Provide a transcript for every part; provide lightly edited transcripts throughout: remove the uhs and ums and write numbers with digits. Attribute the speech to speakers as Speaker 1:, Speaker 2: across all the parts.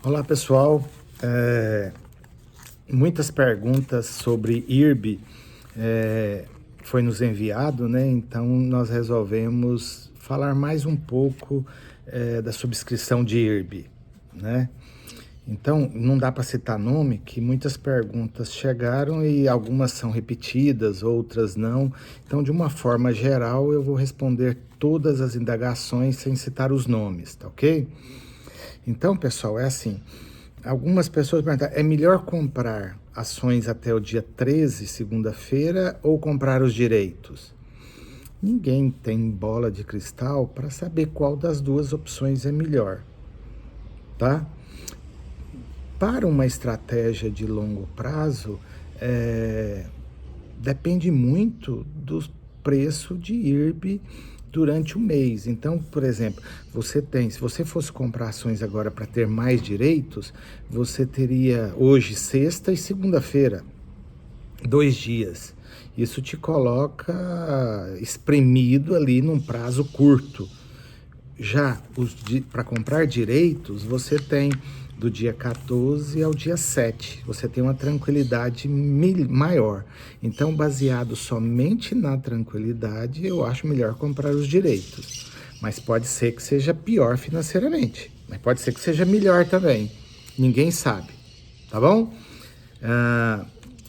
Speaker 1: Olá pessoal, muitas perguntas sobre IRB foi nos enviado, né? Então nós resolvemos falar mais um pouco da subscrição de IRB, né? Então não dá para citar nome, que muitas perguntas chegaram e algumas são repetidas, outras não. Então de uma forma geral eu vou responder todas as indagações sem citar os nomes, tá ok? Então pessoal, é assim. Algumas pessoas perguntam, é melhor comprar ações até o dia 13, segunda-feira, ou comprar os direitos? Ninguém tem bola de cristal para saber qual das duas opções é melhor, tá? Para uma estratégia de longo prazo, depende muito do preço de IRB durante o mês. Então, por exemplo, se você fosse comprar ações agora para ter mais direitos, você teria hoje sexta e segunda-feira, 2 dias. Isso te coloca espremido ali num prazo curto. Já para comprar direitos, você tem do dia 14 ao dia 7. Você tem uma tranquilidade maior. Então, baseado somente na tranquilidade, eu acho melhor comprar os direitos. Mas pode ser que seja pior financeiramente. Mas pode ser que seja melhor também. Ninguém sabe. Tá bom?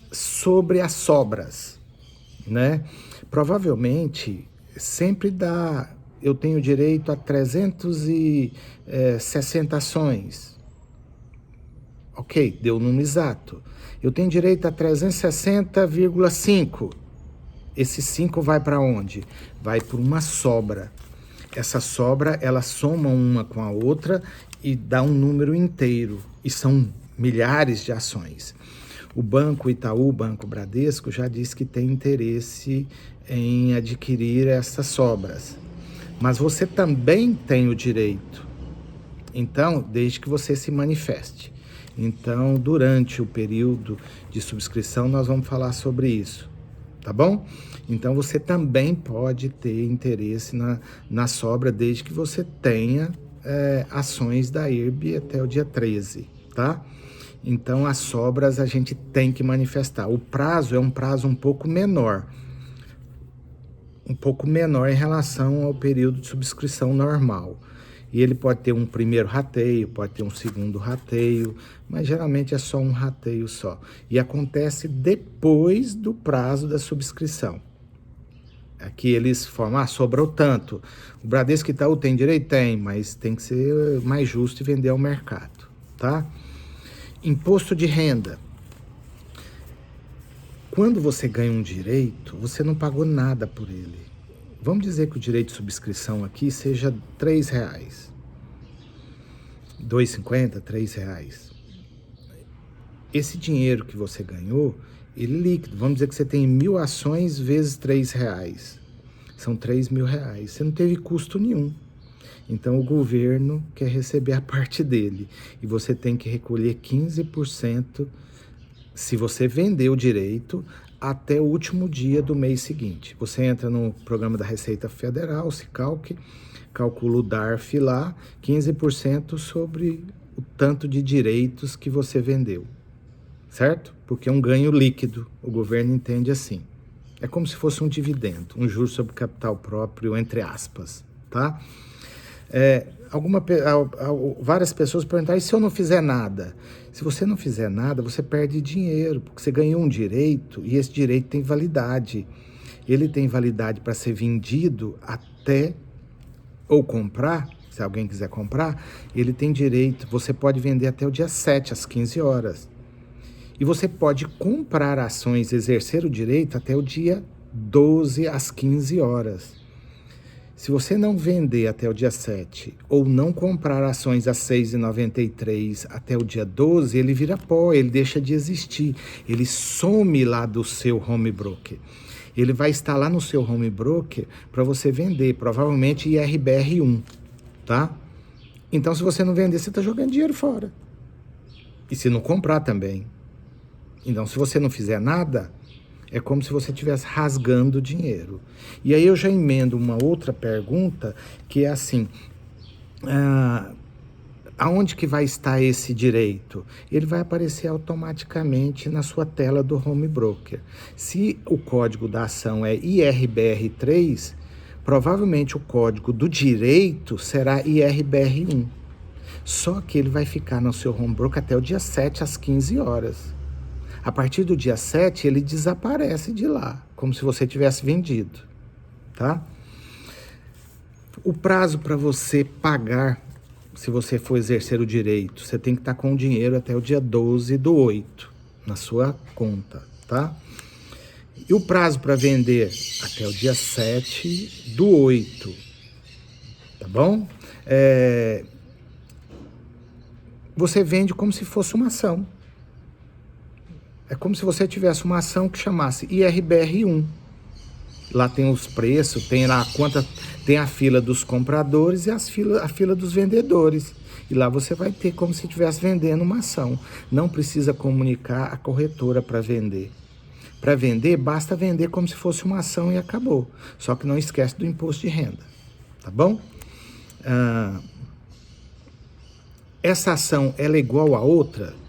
Speaker 1: Sobre as sobras, né? Provavelmente sempre eu tenho direito a 360 ações. Ok, deu o número exato. Eu tenho direito a 360,5. Esse 5 vai para onde? Vai para uma sobra. Essa sobra, ela soma uma com a outra e dá um número inteiro. E são milhares de ações. O Banco Itaú, o Banco Bradesco, já disse que tem interesse em adquirir essas sobras. Mas você também tem o direito. Então, desde que você se manifeste. Então, durante o período de subscrição, nós vamos falar sobre isso. Tá bom? Então, você também pode ter interesse na sobra, desde que você tenha ações da IRB até o dia 13, tá? Então, as sobras a gente tem que manifestar. O prazo é um prazo um pouco menor em relação ao período de subscrição normal. E ele pode ter um primeiro rateio, pode ter um segundo rateio, mas geralmente é só um rateio só. E acontece depois do prazo da subscrição. Aqui eles formam, sobrou tanto. O Bradesco Itaú tem direito? Tem, mas tem que ser mais justo e vender ao mercado, tá? Imposto de renda. Quando você ganha um direito, você não pagou nada por ele. Vamos dizer que o direito de subscrição aqui seja R$3, R$2,50, R$3. Esse dinheiro que você ganhou, ele é líquido. Vamos dizer que você tem 1.000 ações vezes R$3. São R$3.000. Você não teve custo nenhum. Então o governo quer receber a parte dele. E você tem que recolher 15% se você vender o direito até o último dia do mês seguinte. Você entra no programa da Receita Federal, se calcula o DARF lá, 15% sobre o tanto de direitos que você vendeu, certo? Porque é um ganho líquido, o governo entende assim. É como se fosse um dividendo, um juro sobre capital próprio, entre aspas, tá? Várias pessoas perguntaram, e se eu não fizer nada? Se você não fizer nada, você perde dinheiro, porque você ganhou um direito e esse direito tem validade. Ele tem validade para ser vendido até, ou comprar, se alguém quiser comprar, ele tem direito, você pode vender até o dia 7, às 15 horas. E você pode comprar ações, exercer o direito até o dia 12, às 15 horas. Se você não vender até o dia 7 ou não comprar ações a 6,93 até o dia 12, ele vira pó, ele deixa de existir. Ele some lá do seu home broker. Ele vai estar lá no seu home broker para você vender, provavelmente IRBR1, tá? Então, se você não vender, você está jogando dinheiro fora. E se não comprar também. Então, se você não fizer nada, é como se você estivesse rasgando dinheiro. E aí eu já emendo uma outra pergunta, que é assim, Aonde que vai estar esse direito? Ele vai aparecer automaticamente na sua tela do Home Broker. Se o código da ação é IRBR3, provavelmente o código do direito será IRBR1. Só que ele vai ficar no seu Home Broker até o dia 7 às 15 horas. A partir do dia 7, ele desaparece de lá, como se você tivesse vendido, tá? O prazo para você pagar, se você for exercer o direito, você tem que estar com o dinheiro até o dia 12/8 na sua conta, tá? E o prazo para vender até o dia 7/8, tá bom? Você vende como se fosse uma ação. É como se você tivesse uma ação que chamasse IRBR1. Lá tem os preços, tem lá tem a fila dos compradores e a fila dos vendedores. E lá você vai ter como se estivesse vendendo uma ação. Não precisa comunicar a corretora para vender. Para vender, basta vender como se fosse uma ação e acabou. Só que não esquece do imposto de renda, tá bom? Essa ação, ela é igual a outra?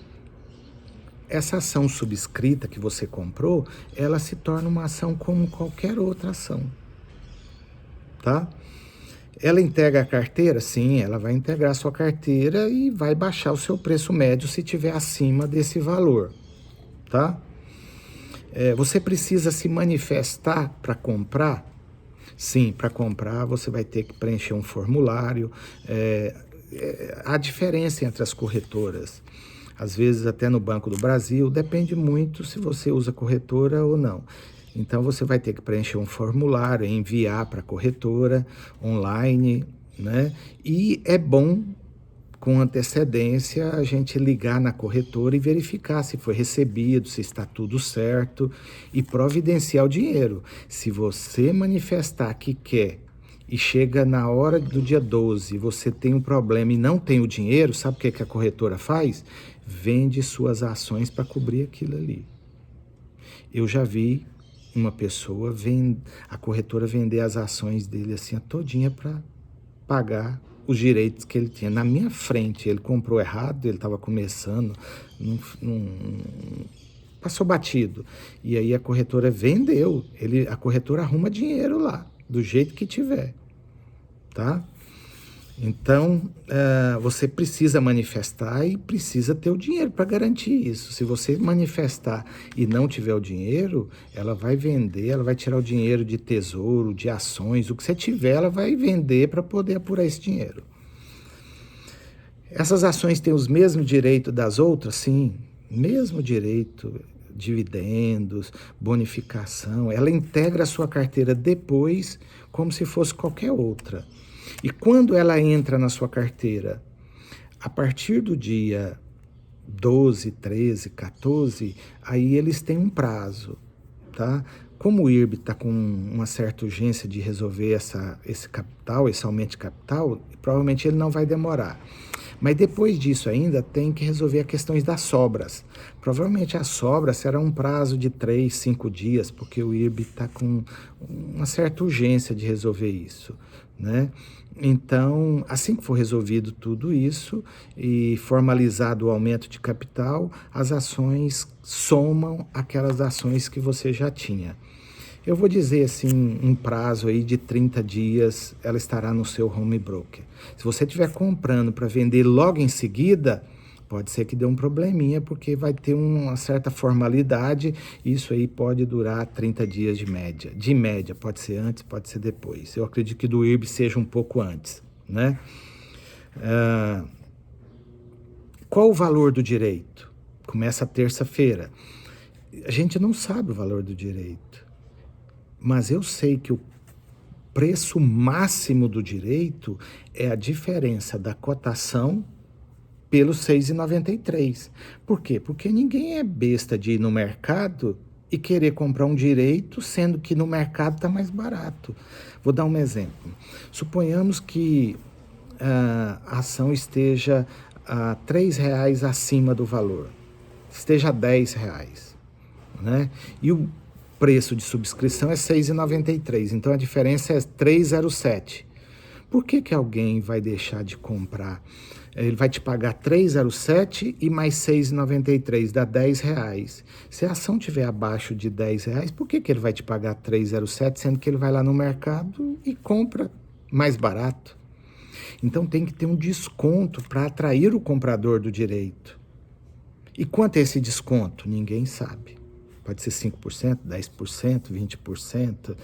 Speaker 1: Essa ação subscrita que você comprou, ela se torna uma ação como qualquer outra ação, tá? Ela integra a carteira? Sim, ela vai integrar a sua carteira e vai baixar o seu preço médio se estiver acima desse valor, tá? Você precisa se manifestar para comprar? Sim, para comprar você vai ter que preencher um formulário. Há diferença entre as corretoras. Às vezes até no Banco do Brasil, depende muito se você usa corretora ou não. Então você vai ter que preencher um formulário, enviar para a corretora online, né? E é bom, com antecedência, a gente ligar na corretora e verificar se foi recebido, se está tudo certo e providenciar o dinheiro. Se você manifestar que quer e chega na hora do dia 12, você tem um problema e não tem o dinheiro, sabe o que a corretora faz? Vende suas ações para cobrir aquilo ali. Eu já vi uma pessoa, a corretora vender as ações dele assim, todinha para pagar os direitos que ele tinha. Na minha frente, ele comprou errado, ele estava começando, passou batido. E aí a corretora vendeu, a corretora arruma dinheiro lá, do jeito que tiver, tá? Então, você precisa manifestar e precisa ter o dinheiro para garantir isso. Se você manifestar e não tiver o dinheiro, ela vai vender, ela vai tirar o dinheiro de tesouro, de ações, o que você tiver, ela vai vender para poder apurar esse dinheiro. Essas ações têm os mesmos direitos das outras? Sim, mesmo direito, dividendos, bonificação. Ela integra a sua carteira depois como se fosse qualquer outra. E quando ela entra na sua carteira? A partir do dia 12, 13, 14, aí eles têm um prazo, tá? Como o IRB está com uma certa urgência de resolver esse capital, esse aumento de capital, provavelmente ele não vai demorar. Mas depois disso ainda tem que resolver as questões das sobras. Provavelmente a sobra será um prazo de 3, 5 dias, porque o IRB está com uma certa urgência de resolver isso, né? Então, assim que for resolvido tudo isso e formalizado o aumento de capital, as ações somam aquelas ações que você já tinha. Eu vou dizer assim, um prazo aí de 30 dias, ela estará no seu home broker. Se você estiver comprando para vender logo em seguida, pode ser que dê um probleminha, porque vai ter uma certa formalidade, e isso aí pode durar 30 dias de média. De média, pode ser antes, pode ser depois. Eu acredito que do IRB seja um pouco antes, né? Qual o valor do direito? Começa terça-feira. A gente não sabe o valor do direito, mas eu sei que o preço máximo do direito é a diferença da cotação pelo 6,93. Por quê? Porque ninguém é besta de ir no mercado e querer comprar um direito, sendo que no mercado está mais barato. Vou dar um exemplo. Suponhamos que a ação esteja a R$3 acima do valor, esteja a R$10, né? E o preço de subscrição é 6,93, então a diferença é 3,07. Por que alguém vai deixar de comprar ele vai te pagar 3,07 e mais 6,93, dá R$10. Se a ação estiver abaixo de R$10, por que ele vai te pagar 3,07, sendo que ele vai lá no mercado e compra mais barato? Então tem que ter um desconto para atrair o comprador do direito. E quanto é esse desconto? Ninguém sabe. Pode ser 5%, 10%, 20%,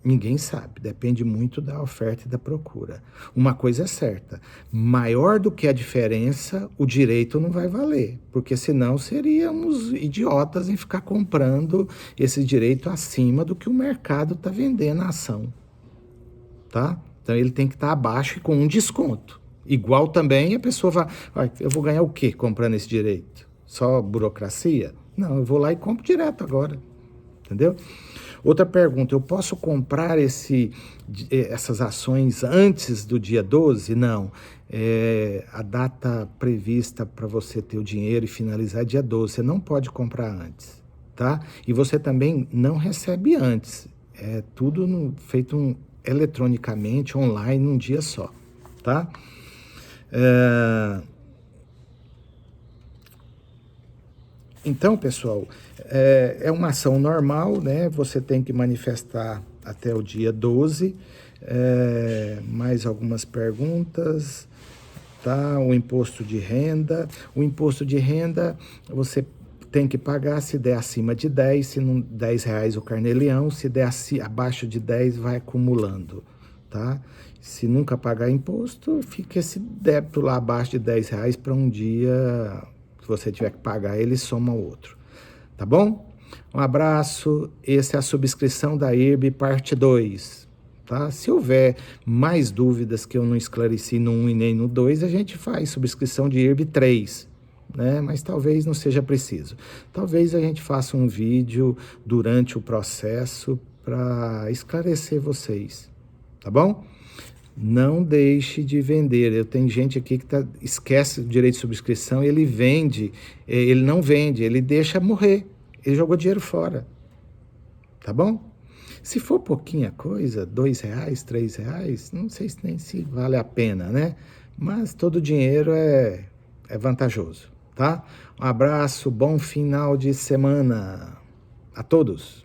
Speaker 1: ninguém sabe, depende muito da oferta e da procura. Uma coisa é certa, maior do que a diferença, o direito não vai valer, porque senão seríamos idiotas em ficar comprando esse direito acima do que o mercado está vendendo a ação, tá? Então ele tem que estar abaixo e com um desconto. Igual também a pessoa vai, eu vou ganhar o quê comprando esse direito? Só burocracia? Não, eu vou lá e compro direto agora, entendeu? Outra pergunta, eu posso comprar essas ações antes do dia 12? Não, a data prevista para você ter o dinheiro e finalizar é dia 12, você não pode comprar antes, tá? E você também não recebe antes, é tudo feito eletronicamente, online, num dia só, tá? Então, pessoal, é uma ação normal, né? Você tem que manifestar até o dia 12. Mais algumas perguntas, tá? O imposto de renda. O imposto de renda você tem que pagar se der acima de 10, se não R$10 o carnê-leão, se der abaixo de 10 vai acumulando, tá? Se nunca pagar imposto, fica esse débito lá abaixo de R$10 para um dia, se você tiver que pagar, ele soma o outro, tá bom? Um abraço, essa é a subscrição da IRB parte 2, tá? Se houver mais dúvidas que eu não esclareci no 1 e nem no 2, a gente faz subscrição de IRB 3, né? Mas talvez não seja preciso. Talvez a gente faça um vídeo durante o processo para esclarecer vocês, tá bom? Não deixe de vender. Eu tenho gente aqui que esquece o direito de subscrição e ele vende, ele não vende, ele deixa morrer. Ele jogou dinheiro fora, tá bom? Se for pouquinha coisa, R$2, R$3, não sei nem se vale a pena, né? Mas todo dinheiro é vantajoso, tá? Um abraço, bom final de semana a todos.